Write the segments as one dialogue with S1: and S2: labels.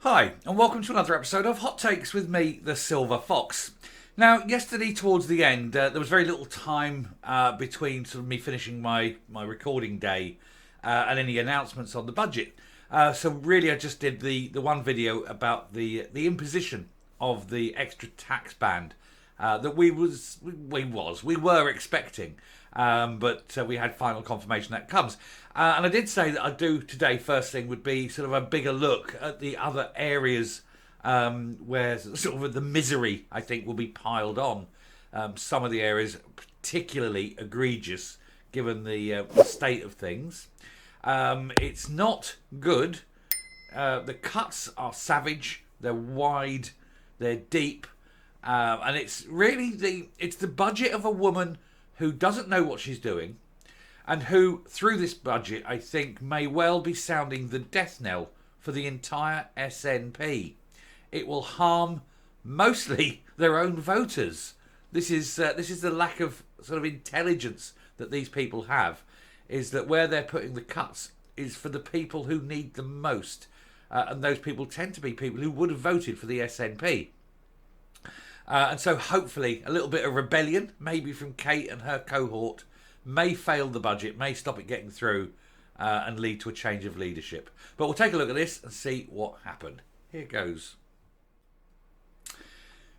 S1: Hi, and welcome to another episode of Hot Takes with me, the Silver Fox. Now, yesterday towards the end, there was very little time between sort of me finishing my recording day and any announcements on the budget. So really, I just did the one video about the imposition of the extra tax band that we were expecting, but we had final confirmation that comes. And I did say that I'd do today, first thing would be sort of a bigger look at the other areas where sort of the misery, I think, will be piled on. Some of the areas particularly egregious given the state of things. It's not good. The cuts are savage, they're wide, they're deep, and it's really the budget of a woman who doesn't know what she's doing, and who, through this budget, I think may well be sounding the death knell for the entire SNP. It will harm mostly their own voters. This is the lack of sort of intelligence that these people have, is that where they're putting the cuts is for the people who need them most, and those people tend to be people who would have voted for the SNP. And so hopefully a little bit of rebellion, maybe from Kate and her cohort, may fail the budget, may stop it getting through, and lead to a change of leadership. But we'll take a look at this and see what happened. Here goes.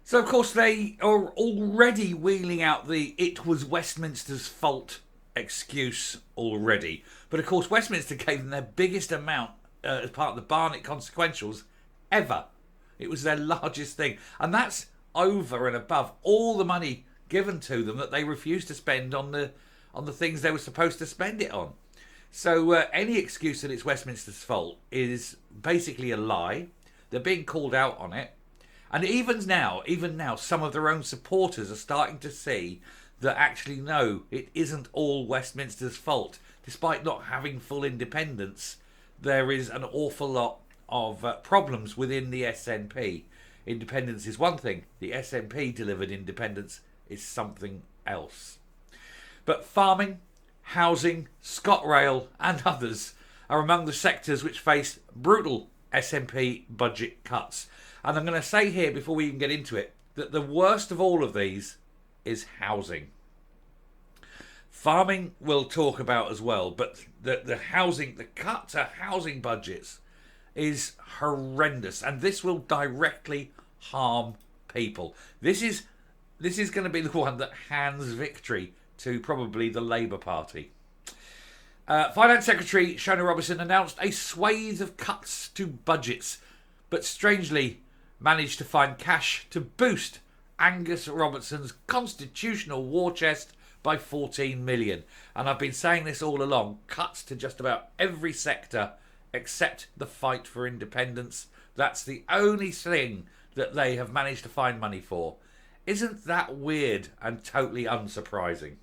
S1: So, of course, they are already wheeling out the "it was Westminster's fault" excuse already. But, of course, Westminster gave them their biggest amount as part of the Barnett consequentials ever. It was their largest thing. And that's over and above all the money given to them that they refused to spend on the things they were supposed to spend it on. So any excuse that it's Westminster's fault is basically a lie. They're being called out on it. And even now, some of their own supporters are starting to see that actually, no, it isn't all Westminster's fault. Despite not having full independence, there is an awful lot of problems within the SNP. Independence is one thing. The SNP delivered independence is something else. But farming, housing, ScotRail and others are among the sectors which face brutal SNP budget cuts. And I'm going to say here, before we even get into it, that the worst of all of these is housing. Farming we'll talk about as well, but the housing, the cut to housing budgets is horrendous, and this will directly harm people. This is going to be the one that hands victory to probably the Labour Party. Finance Secretary Shona Robinson announced a swathe of cuts to budgets, but strangely managed to find cash to boost Angus Robertson's constitutional war chest by 14 million. And I've been saying this all along, cuts to just about every sector except the fight for independence. That's the only thing that they have managed to find money for. Isn't that weird and totally unsurprising?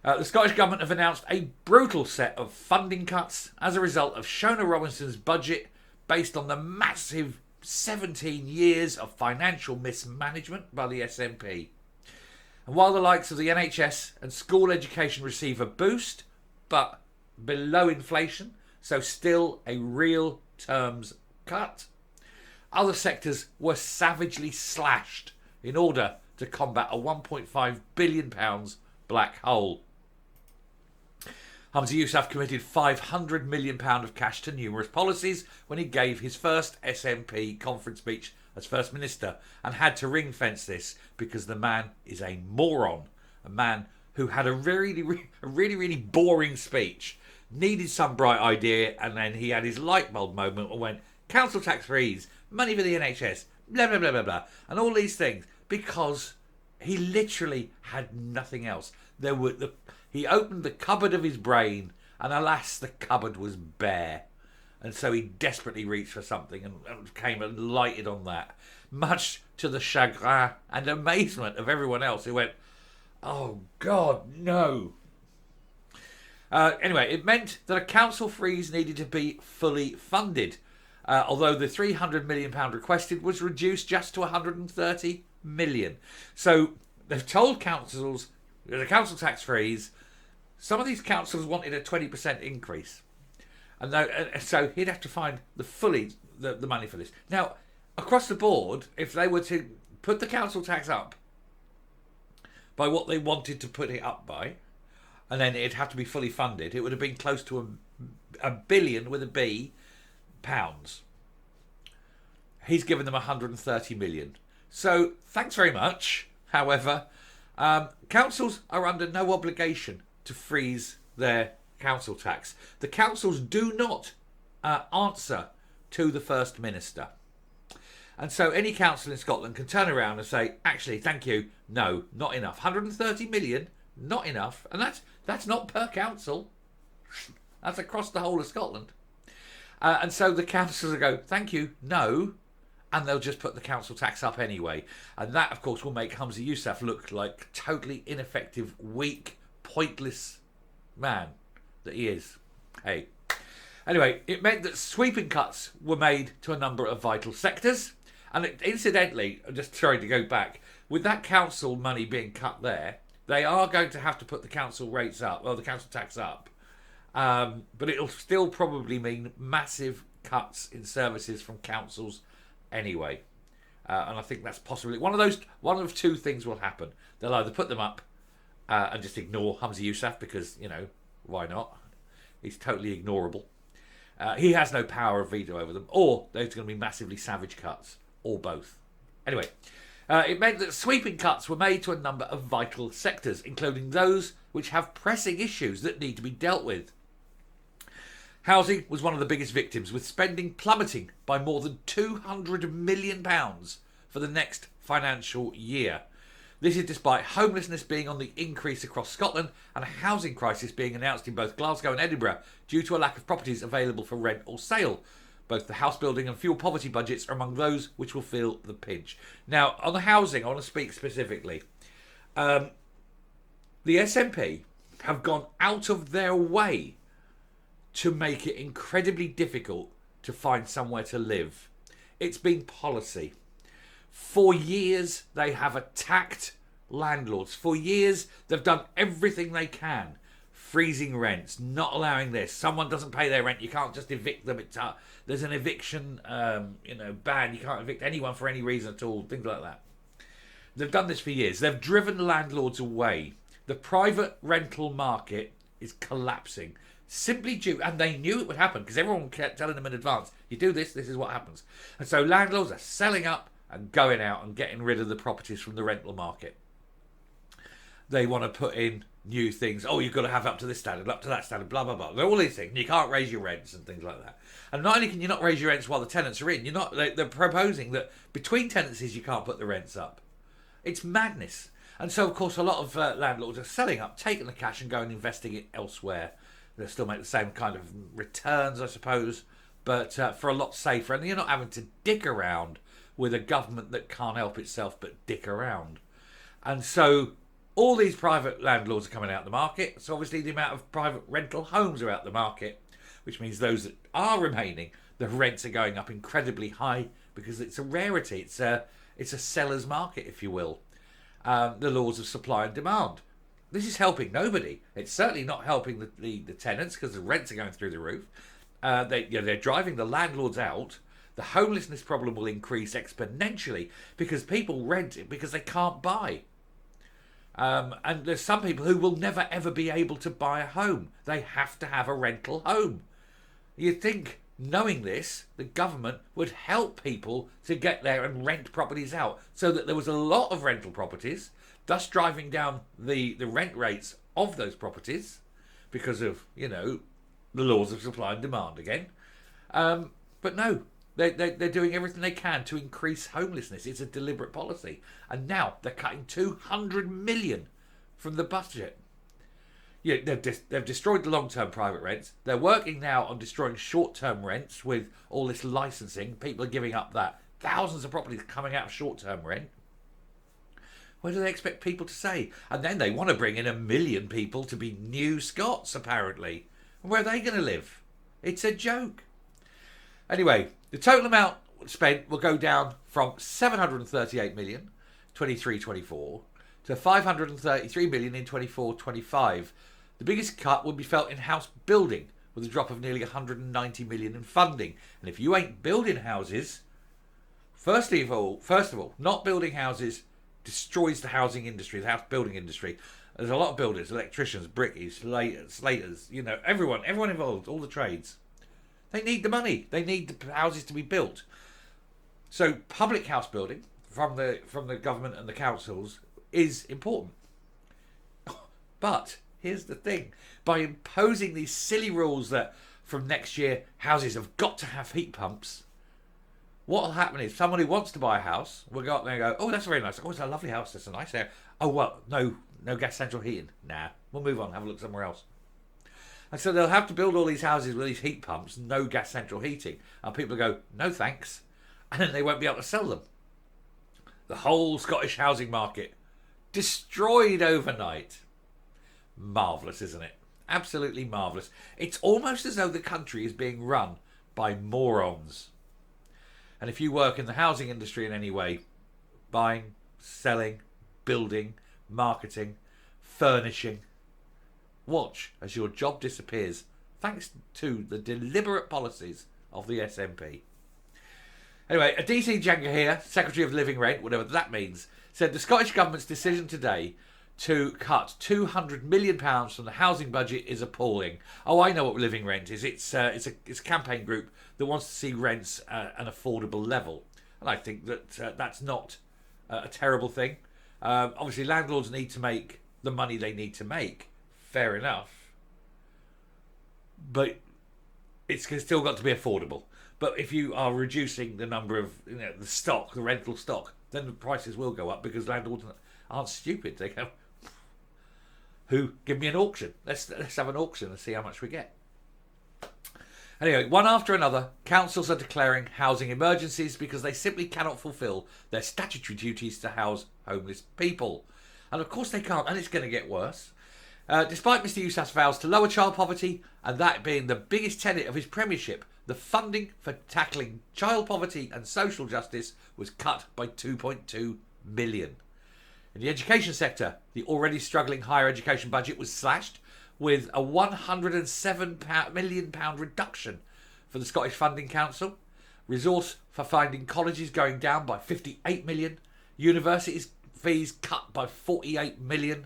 S1: The Scottish Government have announced a brutal set of funding cuts as a result of Shona Robinson's budget based on the massive 17 years of financial mismanagement by the SNP. And while the likes of the NHS and school education receive a boost, but below inflation, so still a real terms cut, other sectors were savagely slashed in order to combat a £1.5 billion black hole. Humza Yousaf committed £500 million of cash to numerous policies when he gave his first SNP conference speech as First Minister, and had to ring fence this because the man is a moron. A man who had a really boring speech, needed some bright idea, and then he had his light bulb moment and went, council tax freeze, money for the NHS, blah, blah, blah, blah, blah, and all these things, because he literally had nothing else. He opened the cupboard of his brain, and alas, the cupboard was bare. And so he desperately reached for something and came and lighted on that, much to the chagrin and amazement of everyone else who went, oh God, no. Anyway, it meant that a council freeze needed to be fully funded, although the £300 million requested was reduced just to £130 million. So they've told councils there's a council tax freeze. Some of these councils wanted a 20% increase. And so he'd have to find the money for this. Now, across the board, if they were to put the council tax up by what they wanted to put it up by, and then it'd have to be fully funded, it would have been close to a billion with a B pounds. He's given them 130 million. So thanks very much. However, councils are under no obligation to freeze their council tax. The councils do not answer to the First Minister. And so any council in Scotland can turn around and say, actually, thank you, no, not enough. 130 million, not enough. And that's not per council. That's across the whole of Scotland. And so the councils will go, thank you, no, and they'll just put the council tax up anyway. And that, of course, will make Humza Yousaf look like totally ineffective, weak, pointless man that he is. Hey. Anyway, it meant that sweeping cuts were made to a number of vital sectors. And incidentally, just trying to go back, with that council money being cut there, they are going to have to put the council rates up, well, the council tax up. But it'll still probably mean massive cuts in services from councils anyway. And I think that's possibly one of two things will happen. They'll either put them up and just ignore Humza Yousaf because, why not? He's totally ignorable. He has no power of veto over them. Or there's going to be massively savage cuts. Or both. Anyway, it meant that sweeping cuts were made to a number of vital sectors, including those which have pressing issues that need to be dealt with. Housing was one of the biggest victims, with spending plummeting by more than £200 million for the next financial year. This is despite homelessness being on the increase across Scotland and a housing crisis being announced in both Glasgow and Edinburgh due to a lack of properties available for rent or sale. Both the house building and fuel poverty budgets are among those which will feel the pinch. Now, on the housing, I want to speak specifically. The SNP have gone out of their way to make it incredibly difficult to find somewhere to live. It's been policy. For years, they have attacked landlords. For years, they've done everything they can. Freezing rents, not allowing this. Someone doesn't pay their rent, you can't just evict them. There's an eviction ban. You can't evict anyone for any reason at all. Things like that. They've done this for years. They've driven landlords away. The private rental market is collapsing. Simply due, and they knew it would happen because everyone kept telling them in advance, you do this, this is what happens. And so landlords are selling up and going out and getting rid of the properties from the rental market. They want to put in new things. Oh, you've got to have up to this standard, up to that standard, blah, blah, blah. They're all these things. You can't raise your rents and things like that. And not only can you not raise your rents while the tenants are in, they're proposing that between tenancies you can't put the rents up. It's madness. And so, of course, a lot of landlords are selling up, taking the cash and going and investing it elsewhere. They'll still make the same kind of returns, I suppose, but for a lot safer. And you're not having to dick around with a government that can't help itself but dick around. And so all these private landlords are coming out the market. So obviously the amount of private rental homes are out the market, which means those that are remaining, the rents are going up incredibly high because it's a rarity. It's a seller's market, if you will. The laws of supply and demand. This is helping nobody. It's certainly not helping the tenants because the rents are going through the roof. They're driving the landlords out. The homelessness problem will increase exponentially because people rent it because they can't buy. And there's some people who will never ever be able to buy a home. They have to have a rental home. You'd think, knowing this, the government would help people to get there and rent properties out so that there was a lot of rental properties, thus driving down the rent rates of those properties because of, the laws of supply and demand again. But no, they're doing everything they can to increase homelessness. It's a deliberate policy. And now they're cutting 200 million from the budget. They've destroyed the long-term private rents. They're working now on destroying short-term rents with all this licensing. People are giving up that. Thousands of properties coming out of short-term rent. What do they expect people to say? And then they want to bring in 1 million people to be new Scots, apparently. And where are they going to live? It's a joke. Anyway, the total amount spent will go down from 738 million, 23-24, to 533 million in 24-25. The biggest cut will be felt in house building, with a drop of nearly 190 million in funding. And if you ain't building houses, first of all, not building houses destroys the housing industry, the house building industry. There's a lot of builders, electricians, brickies, slaters, everyone involved, all the trades. They need the money. They need the houses to be built. So public house building from the government and the councils is important. But here's the thing. By imposing these silly rules that from next year houses have got to have heat pumps, what will happen is someone who wants to buy a house will go up there and go, oh, that's very nice. Oh, it's a lovely house. That's a nice area. Oh, well, no gas central heating. Nah, we'll move on. Have a look somewhere else. And so they'll have to build all these houses with these heat pumps, no gas central heating. And people go, no thanks. And then they won't be able to sell them. The whole Scottish housing market destroyed overnight. Marvellous, isn't it? Absolutely marvellous. It's almost as though the country is being run by morons. And if you work in the housing industry in any way, buying, selling, building, marketing, furnishing, watch as your job disappears thanks to the deliberate policies of the SNP. Anyway, Aditi Jangahir, Secretary of Living Rent, whatever that means, said the Scottish Government's decision today to cut £200 million from the housing budget is appalling. Oh, I know what Living Rent is. It's a campaign group that wants to see rents at an affordable level. And I think that that's not a terrible thing. Obviously, landlords need to make the money they need to make. Fair enough. But it's still got to be affordable. But if you are reducing the number of the rental stock, then the prices will go up because landlords aren't stupid. They go, give me an auction. Let's have an auction and see how much we get. Anyway, one after another, councils are declaring housing emergencies because they simply cannot fulfil their statutory duties to house homeless people. And of course they can't, and it's going to get worse. Despite Mr Yousaf's vows to lower child poverty, and that being the biggest tenet of his premiership, the funding for tackling child poverty and social justice was cut by 2.2 million. In the education sector, the already struggling higher education budget was slashed with a £107 million reduction for the Scottish Funding Council. Resource for finding colleges going down by 58 million. Universities fees cut by 48 million.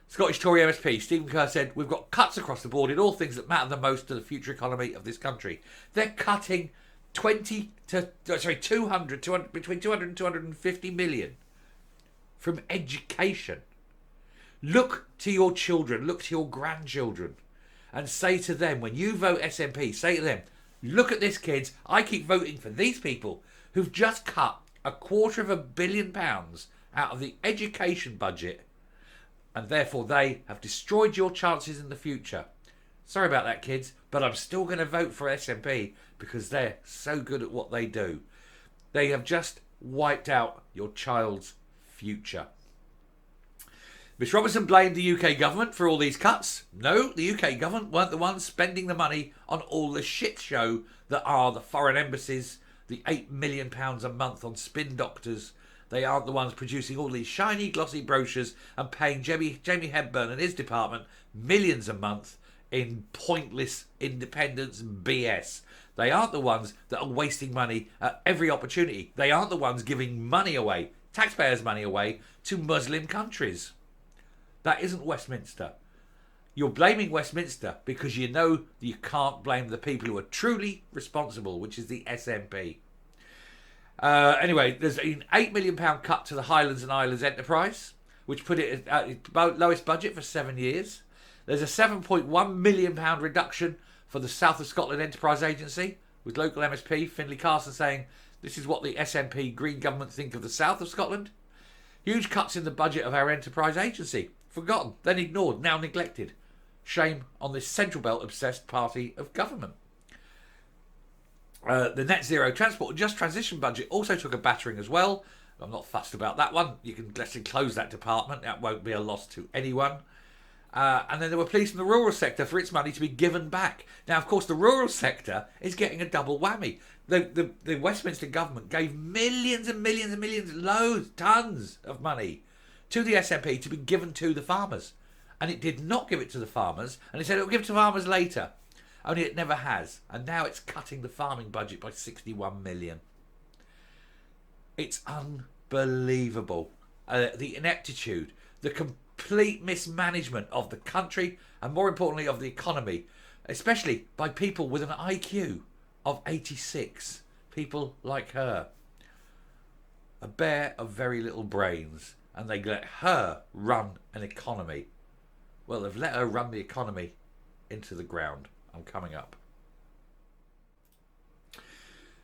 S1: Scottish Tory MSP Stephen Kerr said, we've got cuts across the board in all things that matter the most to the future economy of this country. They're cutting between 200 and 250 million from education. Look to your children, look to your grandchildren and say to them, when you vote SNP, say to them, look at this, kids, I keep voting for these people who've just cut £250 million out of the education budget, and therefore they have destroyed your chances in the future. Sorry about that, kids, but I'm still going to vote for SNP because they're so good at what they do. They have just wiped out your child's future. Miss Robertson blamed the UK government for all these cuts. No, the UK government weren't the ones spending the money on all the shit show that are the foreign embassies, the £8 million a month on spin doctors. They aren't the ones producing all these shiny, glossy brochures and paying Jamie Hepburn and his department millions a month in pointless independence BS. They aren't the ones that are wasting money at every opportunity. They aren't the ones giving money away, taxpayers' money away, to Muslim countries. That isn't Westminster. You're blaming Westminster because you know that you can't blame the people who are truly responsible, which is the SNP. Anyway, there's an £8 million cut to the Highlands and Islands enterprise, which put it at its lowest budget for 7 years. There's a £7.1 million reduction for the South of Scotland Enterprise Agency, with local MSP Finlay Carson saying, this is what the SNP Green government think of the South of Scotland. Huge cuts in the budget of our enterprise agency. Forgotten, then ignored, now neglected. Shame on this Central Belt obsessed party of government. The Net Zero Transport and Just Transition budget also took a battering as well. I'm not fussed about that one. You can let's close that department. That won't be a loss to anyone. And then there were pleas from the rural sector for its money to be given back. Now, of course, the rural sector is getting a double whammy. The Westminster government gave millions and millions and millions, loads, tons of money to the SNP to be given to the farmers. And it did not give it to the farmers. And it said it will give it to farmers later. only it never has. And now it's cutting the farming budget by 61 million. It's unbelievable. The ineptitude, the complete mismanagement of the country, and more importantly of the economy, especially by people with an IQ of 86. People like her. A bear of very little brains, and they let her run an economy. Well, they've let her run the economy into the ground. I'm coming up.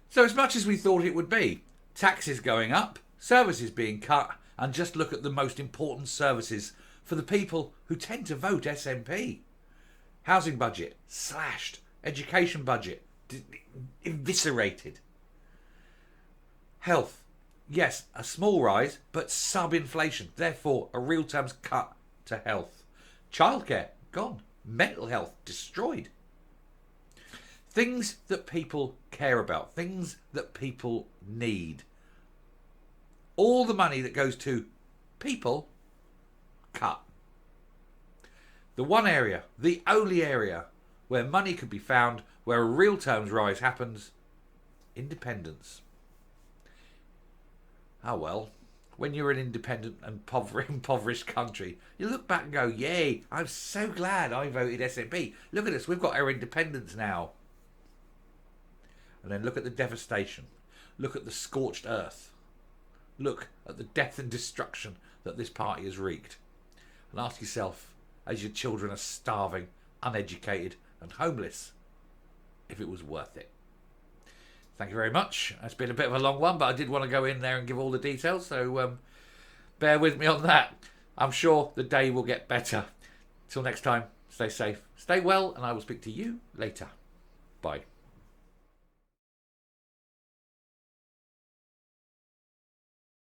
S1: So as much as we thought it would be, taxes going up, services being cut, and just look at the most important services for the people who tend to vote SNP. Housing budget slashed, education budget eviscerated. Health, yes, a small rise, but sub-inflation, therefore a real terms cut to health. Childcare, gone. Mental health, destroyed. Things that people care about, things that people need. All the money that goes to people, cut. The one area, the only area where money could be found, where a real terms rise happens, independence. Oh well, when you're an independent and impoverished country, you look back and go, yay, I'm so glad I voted SNP. Look at us, we've got our independence now. And then look at the devastation. Look at the scorched earth. Look at the death and destruction that this party has wreaked. And ask yourself, as your children are starving, uneducated and homeless, if it was worth it. Thank you very much. It's been a bit of a long one, but I did want to go in there and give all the details, so bear with me on that. I'm sure the day will get better. Till next time, stay safe, stay well, and I will speak to you later. Bye.